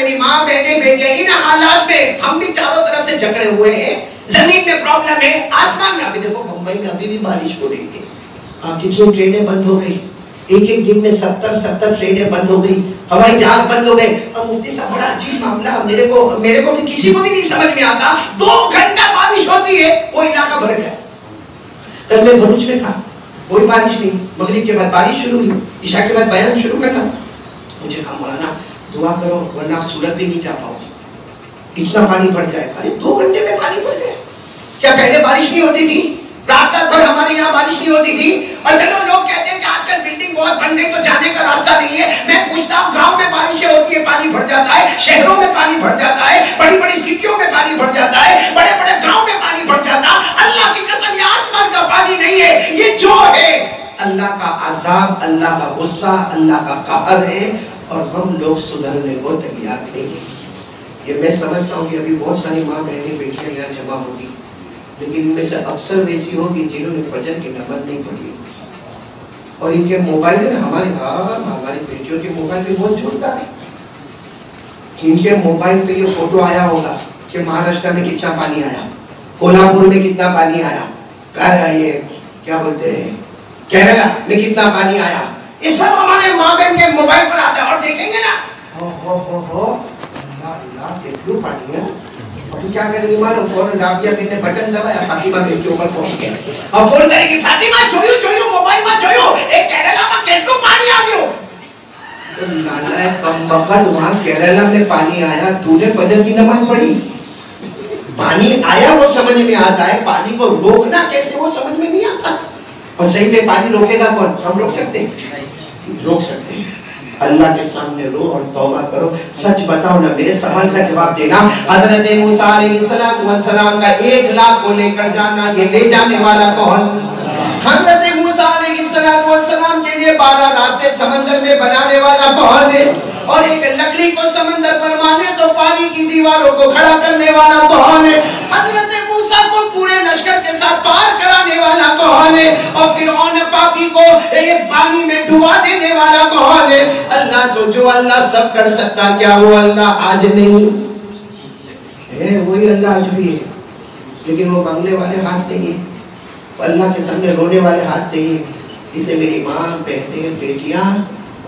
میری ماں بہنیں بیٹیاں ان حالات میں ہم بھی چاروں طرف سے جکڑے ہوئے ہیں. زمین میں پرابلم ہے, آسمان میں. ابھی دیکھو ممبئی میں ابھی بھی بارش ہو رہی ہے. کتنی ٹرینیں بند ہو گئی, ایک دن میں 70 ٹرینیں بند ہو گئی, ہوائی جہاز بند ہو گئے. اور مفتی صاحب بڑا عجیب معاملہ, میرے کو بھی کسی کو بھی نہیں سمجھ میں آتا. 2 گھنٹہ بارش ہوتی ہے, وہ علاقہ بھر گیا. کل میں بھروچ میں تھا, کوئی بارش نہیں. مغرب کے بعد بارش شروع ہوئی, عشاء کے بعد بیان شروع کرنا. مجھے کہا مولانا دعا کرو ورنہ آپ سورت بھی نہیں جا پاؤ گے, اتنا پانی بڑھ جائے. ارے 2 گھنٹے میں پانی بڑھ گیا. کیا پہلے بارش نہیں ہوتی تھی؟ رات رات بھر ہمارے یہاں بارش نہیں ہوتی تھی. اور چلو لوگ کہتے ہیں کہ آج کل بلڈنگ بہت بن گئی تو جانے کا راستہ نہیں ہے. میں پوچھتا ہوں, گاؤں میں بارشیں ہوتی ہے پانی بھر جاتا ہے, شہروں میں پانی بھر جاتا ہے, بڑی بڑی سٹیوں میں پانی بھر جاتا ہے, بڑے بڑے گاؤں میں پانی بھر جاتا. اللہ کی قسم یہ آسمان کا پانی نہیں ہے, یہ جو ہے اللہ کا عذاب, اللہ کا غصہ, اللہ کا قہر ہے. اور ہم لوگ سدھرنے کو تیار نہیں ہیں. یہ میں سمجھتا ہوں کہ ابھی بہت ساری ماں بہنیں بیٹیاں یہاں جمع ہوگی, لیکن ان میں سے اکثر ویسی ہوگی جنہوں نے فجر کی نماز نہیں پڑھی. اور ان کے موبائل ہماری بیٹیوں کے موبائل پہ بہت جھوٹا ہے. ان کے موبائل پہ یہ فوٹو آیا ہوگا کہ مہاراشٹر میں کتنا پانی آیا, کولہاپور میں کتنا پانی آیا, یہ کیا بولتے ہیں کیرلا میں کتنا پانی آیا. یہ سب ہمارے ماں بہن کے موبائل پر آتا ہے. اور دیکھیں گے نا, اللہ کتنا پانی ہے. کیا کرے گی معلوم, فوراً رابعہ بن نے بٹن دبایا, فاطمہ بن کے اوپر پہنچ گیا اور فون کرے گی فاطمہ جویو موبائل میں جویو ایک کیرلا میں کتنا پانی آ گیا. تو نالا کم بخت, وہاں کیرلا میں پانی آیا, تو نے فجر کی نماز پڑھی. پانی آیا وہ سمجھ میں آتا ہے, پانی کو روکنا کیسے وہ سمجھ میں نہیں آتا. اور صحیح میں پانی روکے گا کون؟ ہم روک سکتے ہیں؟ روک سکتے ہیں. اللہ کے سامنے رو اور توبہ کرو. سچ بتاؤ نا, میرے سوال کا جواب دینا. حضرت موسیٰ علیہ السلام کا 1 لاکھ کو لے کر جانا, یہ لے جانے والا کون؟ حضرت موسیٰ علیہ السلام کے لیے 12 راستے سمندر میں بنانے والا کون ہے؟ اور ایک لکڑی کو سمندر پر مانے تو پانی کی دیواروں کو کھڑا کرنے والا کون ہے؟ حضرت موسیٰ کو پورے لشکر کے ساتھ پار کرانے والا کون ہے؟ اور فرعون پاپی کو یہ پانی میں ڈبا دینے والا کون ہے؟ اللہ. تو جو اللہ سب کر سکتا, کیا وہ اللہ آج نہیں ہے؟ وہی اللہ آج بھی ہے, لیکن وہ مانگنے والے ہاتھ نہیں ہے, اللہ کے سامنے رونے والے ہاتھ نہیں ہے. اسے میری ماں بہنیں بیٹیاں,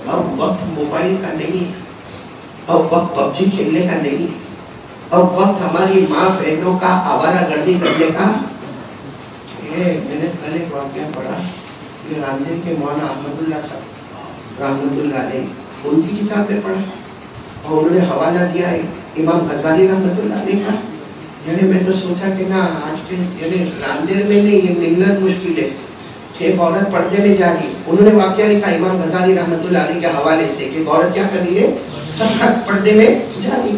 اب وقت موبائل کا نہیں, اب وقت PUBG کھیلنے کا نہیں, اب وقت ہماری ماں بہنوں کا آوارہ گردی کرنے کا. میں نے کل ایک واقعہ پڑھا, یہ راندھے کے مولانا احمد اللہ صاحب رحمت اللہ علیہ, ان کی کتاب پہ پڑھا اور انہوں نے حوالہ دیا ہے امام غزالی رحمت اللہ علیہ کا. یعنی میں تو سوچا کہ نا آج کے یعنی راندھیر میں نہیں, یہ ملت مشکل ہے. ایک عورت پردے میں جا رہی, انہوں نے واقعہ لکھا امام غزالی رحمت اللہ علیہ کے حوالے سے کہ عورت کیا کر رہی ہے, سخت پردے میں جا رہی.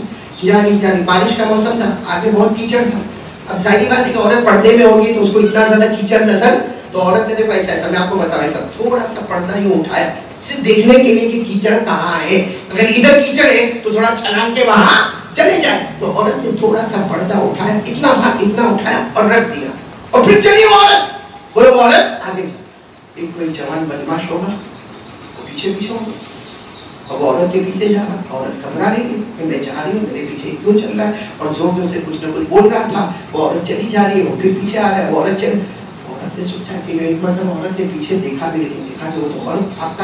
بارش کا موسم تھا, آگے بہت کیچڑ تھا. اب ظاہری بات ہے کہ عورت پردے میں ہوگی تو اس کو اتنا زیادہ کیچڑ نظر, تو عورت نے دیکھو ایسا میں آپ کو بتاؤں, ایسا تھوڑا سا پردہ یوں اٹھایا صرف دیکھنے کے لیے کہ کیچڑ کہاں ہے, اگر ادھر کیچڑ ہے تو تھوڑا چھلانگ کے وہاں چلے جائے. تو عورت نے تھوڑا سا پردہ اٹھایا, اتنا اٹھایا اور رکھ دیا, اور پھر چلی وہ عورت. بولو وہ عورت آگے, ایک کوئی جوان بدماش ہوگا وہ پیچھے ہوگا, اب عورت کے پیچھے جا رہا, عورت گھبرا رہی ہے کہ میں جا رہی ہوں, میرے پیچھے کیوں چل رہا ہے, اور زور سے کچھ نہ کچھ بول رہا تھا. وہ عورت چلی جا رہی ہے, وہ پھر پیچھے آ رہا ہے, وہ عورت چلی. عورت نے سوچا کہ ایک مرتبہ عورت نے پیچھے دیکھا بھی, لیکن دیکھا کہ وہ تو عورت بھاگتا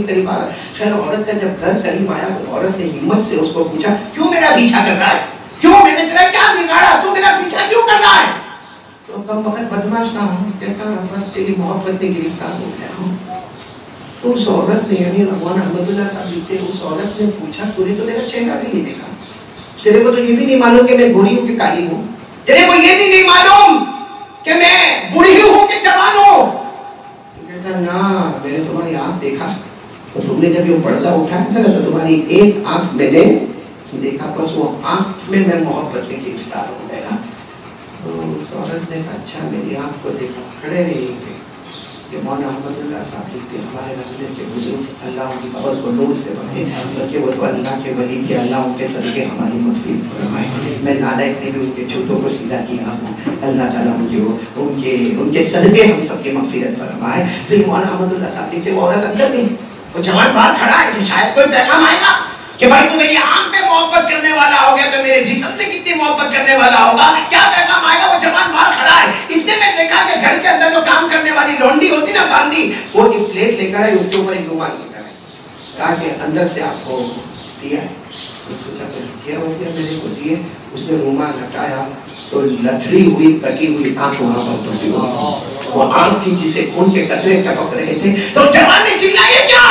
قریب آ رہا. خیر عورت کا جب گھر قریب آیا تو عورت نے ہمت سے اس کو پوچھا, کیوں میرا پیچھا کر رہا ہے, کیوں, میں نے تیرا کیا بگاڑا, تو میرا پیچھا کیوں کر رہا ہے؟ تو کم وقت بدماش تھا, کہتا بس تیری محبت میں گرفتار ہو گیا ہوں. تو اس عورت نے, یعنی مولانا احمد اللہ صاحب لکھتے, اس عورت نے پوچھا, تو نے تو میرا چہرہ بھی نہیں دیکھا, تیرے کو تو یہ بھی نہیں معلوم کہ میں بوڑھی ہوں کہ کالی ہوں, تیرے کو یہ بھی نہیں معلوم کہ میں بوڑھی ہوں کہ جوان ہوں. کہتا نا, میں نے تمہاری آنکھ دیکھا, تو تم نے جب یہ پردہ اٹھایا تھا تو تمہاری ایک آنکھ میں نے دیکھا, بس وہ آنکھ میں محبت میں گرفتار ہو گیا. تو اس عورت نے کہا, اچھا میری آنکھ کو دیکھا. کھڑے رہے کہ مولانا احمد اللہ صاحب لکھتے, ہمارے رسول کے بزرگ اللہ ان کی قبر کو نور سے بنائے, بلکہ وہ تو اللہ کے ولی کے, اللہ ان کے صدقے ہماری مغفرت فرمائے. میں نالائق نے بھی ان کے جوتوں کو سیدھا کیا ہوں, اللہ تعالیٰ مجھے ان کے صدقے ہم سب کی مغفرت فرمائے. تو یہ مولانا احمد اللہ صاحب لکھتے, وہ عورت اندر نہیں, وہ جوان باہر کھڑا ہے کہ شاید کوئی پیغام آئے گا کہ بھائی تو میری آنکھ میں محبت کرنے والا ہو گیا تو میرے جسم سے کتنی محبت کرنے والا ہوگا. کیا پیغام آئے گا؟ وہ جوان باہر کھڑا ہے. اتنے میں دیکھا کہ گھر کے اندر جو کام کرنے والی لونڈی ہوتی نا باندھی, وہ ایک پلیٹ لے کر آئی, اس کے اوپر ایک رومال لے کر آئی, کہا کہ اندر سے آپ کو دیا ہے. کیا ہو گیا میرے کو دیے. اس نے رومال ہٹایا تو لتڑی ہوئی کٹی ہوئی آنکھ وہاں پر ٹوٹی ہوئی, وہ آنکھ تھی جسے خون کے قطرے ٹپک رہے تھے. تو جوان نے چلائے کیا,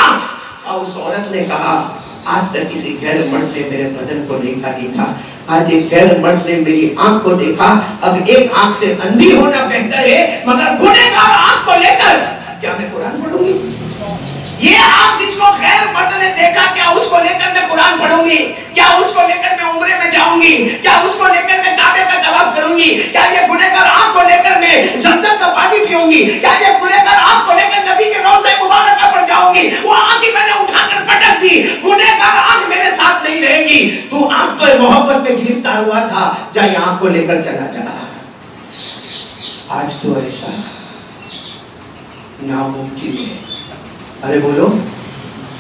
اور اس عورت نے کہا آج تک کسی غیر مرد نے میرے بدن کو دیکھا نہیں تھا, آج ایک غیر مرد نے میری آنکھ کو دیکھا. اب ایک آنکھ سے اندھی ہونا بہتر ہے, مگر گنہگار آنکھ کو لے کر کیا میں قرآن پڑھوں گی؟ یہ آنکھ جس کو غیر مرد نے دیکھا, کیا اس کو لے کر میں قرآن پڑھوں گی؟ کیا اس کو لے کر میں عمرے میں جاؤں گی؟ کیا اس کو لے کر میں کعبے کا طواف کروں گی؟ کیا یہ گنہگار آنکھ کو لے کر میں زمزم کا پانی پیوں گی؟ کیا یہ گنہگار آنکھ کو لے کر نبی کے روضہ مبارکہ پر جاؤں گی؟ وہ آنکھ ہی میں نے اٹھا کر پٹک دی. گنہگار آنکھ میرے ساتھ نہیں رہے گی. تو آنکھ تو محبت میں گرفتار ہوا تھا, جا یہ آنکھ کو لے کر چلا جا. آج تو ایسا ناممکن ہے. ارے بولو,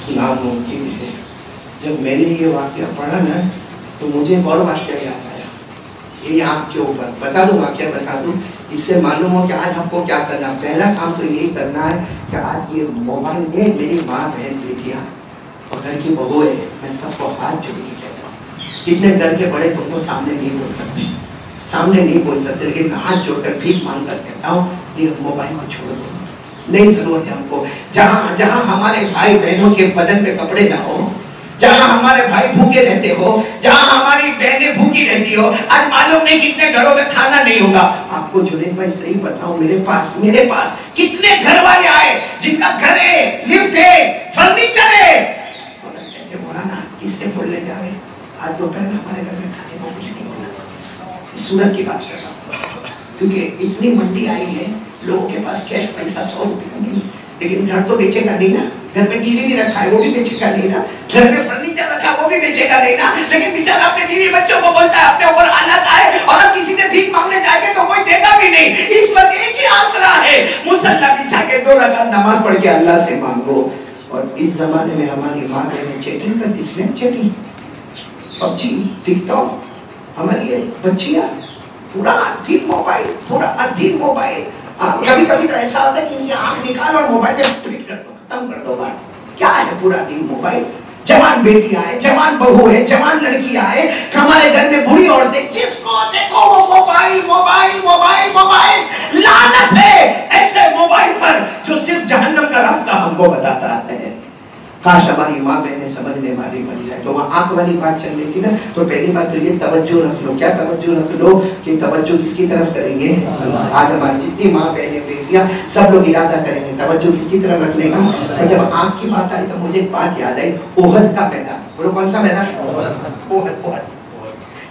ناممکن ہے. جب میں نے یہ واقعہ پڑھا نا تو مجھے ایک اور واقعہ یاد آیا. یہ آنکھ کے اوپر بتا دوں, واقعہ بتا دوں, اس سے معلوم ہو کہ آج ہم کو کیا کرنا. پہلا کام تو یہی کرنا ہے کہ آج یہ موبائل دے, میری ماں بہن بیٹیاں اور گھر کی بہو ہے, میں سب کو ہاتھ جوڑ کے کہتا ہوں, کتنے گھر کے بڑے تم کو سامنے نہیں بول سکتے, سامنے نہیں بول سکتے, لیکن ہاتھ جوڑ کر بھیک مانگ کر کہتا ہوں یہ موبائل کو چھوڑ دو. نہیں ضرورت ہے ہم کو. جہاں ہمارے بھائی بہنوں کے بدن پہ کپڑے نہ ہو, جہاں ہمارے بھائی بھوکے رہتے ہو, جہاں ہماری بہنیں بھوکی رہتی ہو, آج معلوم نہیں کتنے گھروں میں کھانا نہیں ہوگا. آپ کو جنید بھائی صحیح بتاؤں, میرے پاس کتنے گھر والے آئے جن کا گھر ہے, لفٹ ہے, فرنیچر ہے, اور کہتے مولانا کس سے بولنے جا رہے, آج دوپہر میں ہمارے گھر میں کھانے کو کچھ نہیں ہونا. سورت کی بات کر رہا ہوں, کیونکہ اتنی منڈی آئی ہے, لوگوں کے پاس کیش پیسہ 100 روپے نہیں, لیکن گھر تو بیچے گا نہیں نا. گھر میں ٹی وی بھی رکھا ہے, وہ بھی بیچے گا نہیں نا. گھر میں فرنیچر رکھا ہے, وہ بھی بیچے گا نہیں نا. لیکن بیچارہ اپنے بیوی بچوں کو بولتا ہے اپنے اوپر حالات آئے, اور اب کسی سے بھیک مانگنے جائے گے تو کوئی دے گا بھی نہیں. اس وقت ایک ہی آسرا ہے, مصلی بچھا کے 2 رکعت نماز پڑھ کے اللہ سے مانگو. اور اس زمانے میں ہماری ماں بہنیں چیٹنگ کرتی, اسنیپ چیٹنگ, پبجی, ٹک ٹاک, ہماری بچیاں پورا دن موبائل, پورا دن موبائل. کبھی کبھی تو ایسا ہوتا ہے کہ ان کی آنکھ نکال اور موبائل میں فٹ کر دو, ختم کر دو بات. کیا ہے پورا دن موبائل. جوان بیٹی آئے, جوان بہو ہے, جوان لڑکی آئے, ہمارے گھر میں بوڑھی عورتیں, جس کو دیکھو وہ موبائل موبائل موبائل موبائل. لعنت ہے ایسے موبائل پر جو صرف جہنم کا راستہ ہم کو بتاتا ہے. کاش ہماری ماں بہنیں سمجھنے والی بن جائے. تو وہاں آنکھ والی بات چل رہی تھی نا, تو پہلی بات تو یہ توجہ رکھ لو. کیا توجہ رکھ لو کہ توجہ کس کی طرف کریں گے. آج ہماری جتنی ماں بہنیں بیٹیاں سب لوگ ارادہ کریں گے توجہ کس کی طرف رکھنے کا. اور جب آنکھ کی بات آئی تو مجھے ایک بات یاد آئی, احد کا میدان. بولو کون سا میدان؟ احد,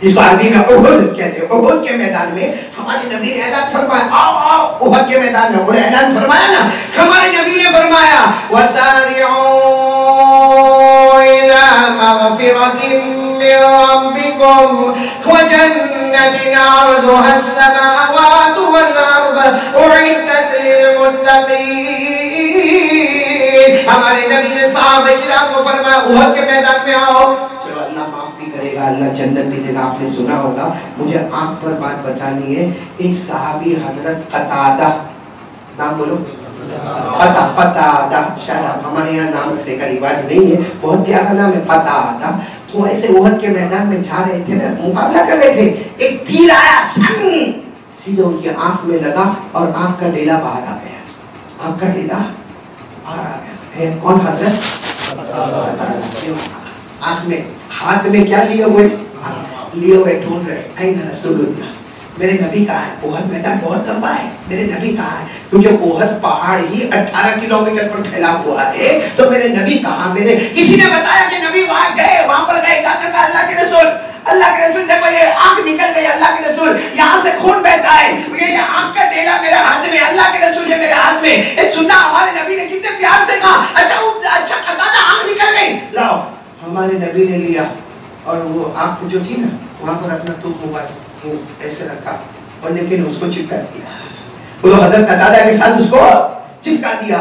جس کو عربی میں احد کہتے ہیں. احد کے میدان میں ہمارے نبی نے اعلان فرمایا, آؤ آؤ احد کے میدان میں. انہیں اعلان فرمایا نا, ہمارے نبی نے فرمایا وَسَارِعُوا إِلَى مَغْفِرَةٍ مِّن رَّبِّكُمْ وَجَنَّةٍ عَرْضُهَا السَّمَاوَاتُ وَالْأَرْضُ أُعِدَّتْ لِلْمُتَّقِينَ. ہمارے نبی نے صحابہ کرام کو فرمایا احد کے میدان میں آؤ, اللہ معاف بھی کرے گا, اللہ جنت بھی دے گا. آپ نے سنا ہوگا. مجھے آنکھ پر بات بتانی ہے. ایک صحابی حضرت قتادہ, نام بولو, قتادہ, شاید ہمارے یہاں نام رکھنے کا رواج نہیں ہے, بہت پیارا نام ہے قتادہ. تو ایسے احد کے میدان میں جا رہے تھے نا, مقابلہ کر رہے تھے, ایک تیر آیا, سیدھے ان کی آنکھ میں لگا اور آنکھ کا ڈیلا باہر آ گیا. آنکھ کا ڈیلا باہر آ گیا. کون حضرت؟ آنکھ میں, ہاتھ میں کیا لیے ہوئے ڈھونڈ رہے, این رسول اللہ, میرے نبی کہاں ہے. احد میدان بہت لمبا ہے, میرے نبی کہاں ہے, کیونکہ احد پہاڑ ہی 18 کلومیٹر پر پھیلا ہوا ہے. تو میرے نبی کہاں. میرے کسی نے بتایا کہ نبی وہاں گئے, وہاں پر گئے, جا کر کہا اللہ کے رسول, اللہ کے رسول دیکھو یہ آنکھ نکل گئی, اللہ کے رسول یہاں سے خون بہتا ہے, یہ آنکھ کا ڈیلا میرے ہاتھ میں, اللہ کے رسول یہ میرے ہاتھ میں. سننا ہمارے نبی نے کتنے پیار سے کہا, اچھا قتادہ آنکھ نکل گئی, لاؤ. ہمارے نبی نے لیا اور وہ آنکھ جو تھی نا وہاں پر اپنا تھوک موبائل ایسے رکھا, اور لیکن اس کو چپکا دیا. وہ حضرت قتادہ کے ساتھ اس کو چپکا دیا.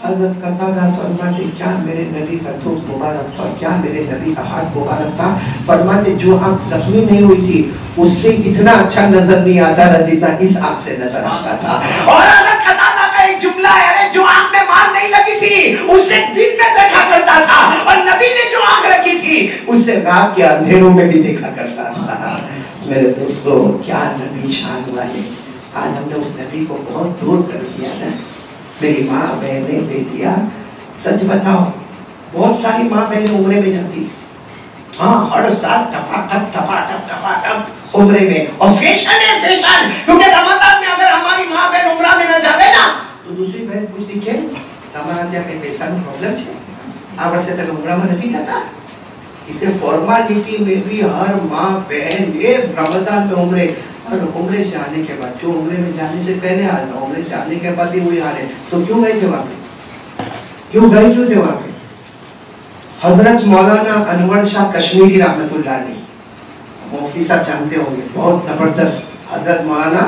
حضرت قتادہ فرماتے کیا میرے نبی کا تھوک مبارک تھا، کیا میرے نبی کا ہاتھ مبارک تھا. فرماتے جو آنکھ زخمی نہیں ہوئی تھی اس سے اتنا اچھا نظر نہیں آتا تھا جتنا اس آنکھ سے نظر آتا تھا. اور حضرت قتادہ کا ایک جملہ ہے جو آنکھ میں مار نہیں لگی تھی اسے دن میں دیکھا کرتا تھا، اور نبی نے جو آنکھ رکھی تھی اس سے رات کے اندھیروں میں بھی دیکھا کرتا تھا. میرے دوستو کیا نبی شان والے. آج ہم نے اس نبی کو بہت دور کر دیا نا. میری ماں بہنیں بیٹیاں سچ بتاؤ بہت ساری ماں بہنیں عمرے میں جاتی، ہاں ہر سال ٹپ عمرے میں. اور فیشن ہے فیشن، کیونکہ رمضان میں اگر ہماری ماں بہن عمرہ میں نہ جاوے نا تو دوسری بہن پوچھتی کہ ہمارا کیا پیسہ میں پرابلم ہے آور سے تک عمرہ میں نہیں جاتا. اس لیے فارمالٹی میں بھی ہر ماں بہن یہ رمضان میں عمرے، اور عمرے سے آنے کے بعد جو عمرے میں جانے سے پہلے آتا عمرے سے آنے کے بعد بھی وہی حال ہے. تو کیوں گئے تھے وہاں پہ؟ کیوں تھے وہاں پہ؟ حضرت مولانا انور شاہ کشمیری رحمت اللہ علیہ، مفتی صاحب جانتے ہوں گے، بہت زبردست حضرت مولانا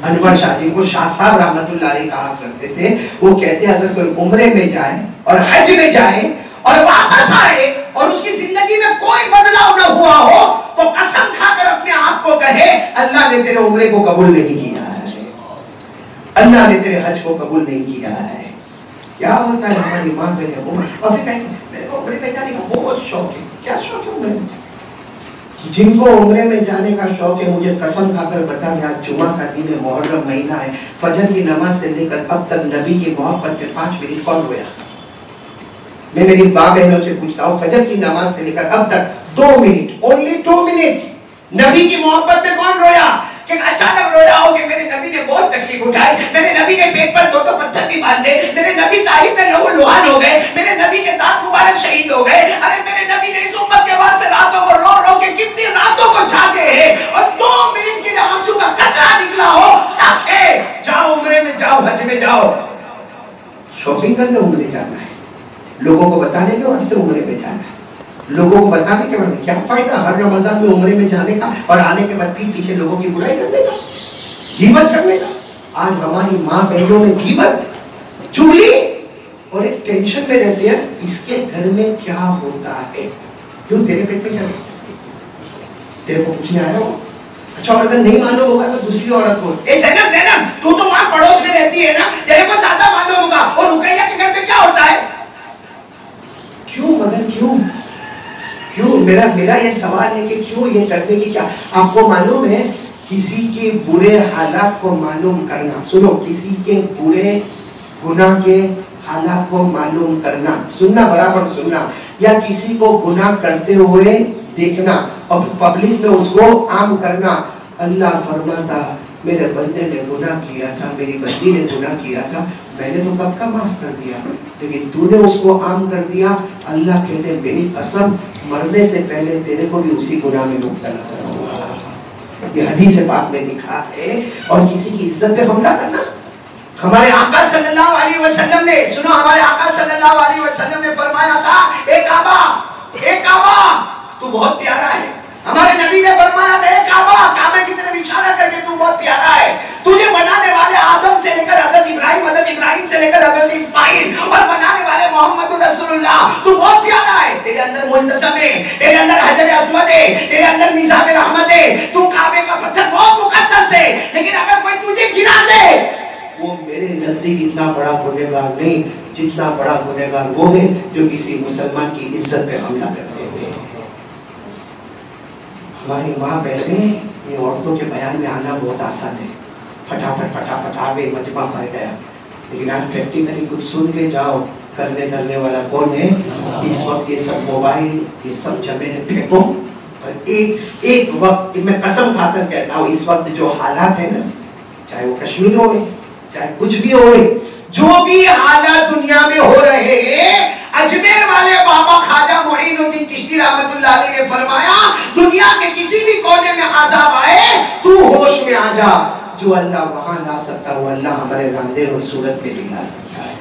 انور شاہ جی کو شاہ صاحب رحمت اللہ علیہ کہا کرتے تھے. وہ کہتے ہیں اگر کوئی عمرے میں جائے اور حج میں جائے اور واپس آئے اور اس کی زندگی میں کوئی بدلاؤ نہ ہوا ہو تو قسم کھا کر اپنے آپ کو کہے اللہ نے تیرے عمرے کو قبول نہیں کیا ہے، اللہ نے تیرے حج کو قبول نہیں کیا ہے. کیا ہوتا ہے ہماری ماں بہنیں عمرے اور پھر کہیں میرے کو عمرے میں جانے کا بہت شوق ہے. کیا شوق ہے عمرے میں؟ جن کو عمرے میں جانے کا شوق ہے مجھے قسم کھا کر بتا دیں آج جمعہ کا دن ہے، محرم مہینہ ہے، فجر کی نماز سے لے کر اب تک نبی کی محبت میں 5 منٹ کون رویا؟ میں میری ماں بہنوں سے پوچھتا ہوں فجر کی نماز سے لے کر اب تک 2 منٹ، اونلی 2 منٹس نبی کی محبت میں کون رویا؟ کہ اچانک رویا ہو کہ میرے نبی نے بہت تکلیف اٹھائی، میرے نبی نے پیٹ پر 2 پتھر بھی باندھے، میرے نبی طائف میں لہو لہان ہو گئے، میرے نبی کے دانت مبارک شہید ہو گئے. ارے میرے نبی نے اس امت کے واسطے راتوں کو رو رو کے کتنی راتوں کو جاگے ہیں، اور 2 منٹ کے آنسو کا قطرہ نکلا ہو رکھے جاؤ عمرے میں جاؤ حج میں جاؤ. شاپنگ کرنے عمرے جانا ہے، لوگوں کو بتانے کے واسطے عمرے میں جانا ہے، لوگوں کو بتانے کے بعد کیا فائدہ ہر رمضان میں عمرے میں جانے کا اور آنے کے بعد پیچھے لوگوں کی برائی کرنے کا، غیبت کرنے کا. آج ہماری ماں بہنوں میں غیبت، چغلی اور ایک ٹینشن میں رہتے ہیں اس کے گھر میں کیا ہوتا ہے. کیوں تیرے پیٹ میں کیا تیرے کو پوچھنے آیا ہو؟ اچھا اور اگر نہیں معلوم ہوگا تو دوسری عورت کو اے زینب زینب تو وہاں پڑوس میں رہتی ہے نا، تیرے کو زیادہ معلوم ہوگا. اور رقیہ کے گھر میں کیا ہوتا ہے؟ کیوں مگر کیوں میرا یہ سوال ہے کہ کیوں یہ کرنے کی کیا؟ آپ کو معلوم ہے کسی کے برے حالات کو معلوم کرنا، سنو کسی کے برے گناہ کے حالات کو معلوم کرنا، سننا برابر سننا، یا کسی کو گناہ کرتے ہوئے دیکھنا اور پبلک میں اس کو عام کرنا. اللہ فرماتا میرے بندے نے گناہ کیا تھا، میری بندی نے گناہ کیا تھا، میں نے تو کب کا معاف کر دیا، لیکن تو نے اس کو عام کر دیا. اللہ کہتے میری قسم مرنے سے پہلے تیرے کو بھی اسی گناہ میں مبتلا کروں گا. یہ حدیث پاک میں لکھا ہے. اور کسی کی عزت پہ حملہ کرنا، ہمارے آقا صلی اللہ علیہ وسلم نے سنو، ہمارے آقا صلی اللہ علیہ وسلم نے فرمایا تھا اے کعبہ تو بہت پیارا ہے. ہمارے نبی نے فرمایا تھا اے کعبہ کی طرف اشارہ کر کے تو بہت پیارا ہے. تجھے بنانے والے آدم سے لے کر حضرت ابراہیم سے لے کر حضرت اسماعیل اور بنانے والے محمد رسول اللہ تو بہت پیارا ہے. تیرے اندر ملتزم ہے، تیرے اندر حجر اسود ہے، تیرے اندر میزاب رحمت ہے، تو کعبے کا پتھر بہت مقدس ہے. لیکن اگر کوئی تجھے گرا دے وہ میرے نزدیک اتنا بڑا گنہگار نہیں جتنا بڑا گنہگار وہ ہے جو کسی مسلمان کی عزت پہ حملہ کرتے ہوئے. ہماری ماں بہنیں یہ عورتوں کے بیان میں آنا بہت آسان ہے، پھٹافٹ آگے مجمع بھر گیا. لیکن آج پریکٹیکلی کچھ سن کے جاؤ کرنے والا کون ہے؟ اس وقت یہ سب موبائل یہ سب جمے پھینکو. اور ایک وقت میں قسم کھا کر کہتا ہوں اس وقت جو حالات ہیں نا، چاہے وہ کشمیر ہوئے چاہے کچھ بھی ہوئے، جو بھی حالات دنیا میں ہو رہے ہیں، اجمیر والے بابا خواجہ معین الدین چشتی رحمت اللہ علیہ نے فرمایا دنیا کے کسی بھی کونے میں عذاب آئے تو ہوش میں آ جا. جو اللہ وہاں لا سکتا وہ اللہ ہمارے راندے اور صورت میں بھی لا سکتا ہے.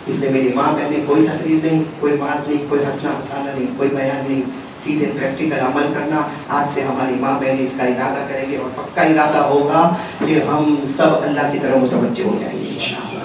اس لیے میری ماں بہنیں کوئی تقریر نہیں، کوئی بات نہیں، کوئی ہنسنا ہنسانا نہیں، کوئی بیان نہیں، سیدھے پریکٹیکل عمل کرنا. آج سے ہماری ماں بہنیں اس کا ارادہ کریں گے اور پکا ارادہ ہوگا کہ ہم سب اللہ کی طرف متوجہ ہو جائیں گے انشاءاللہ.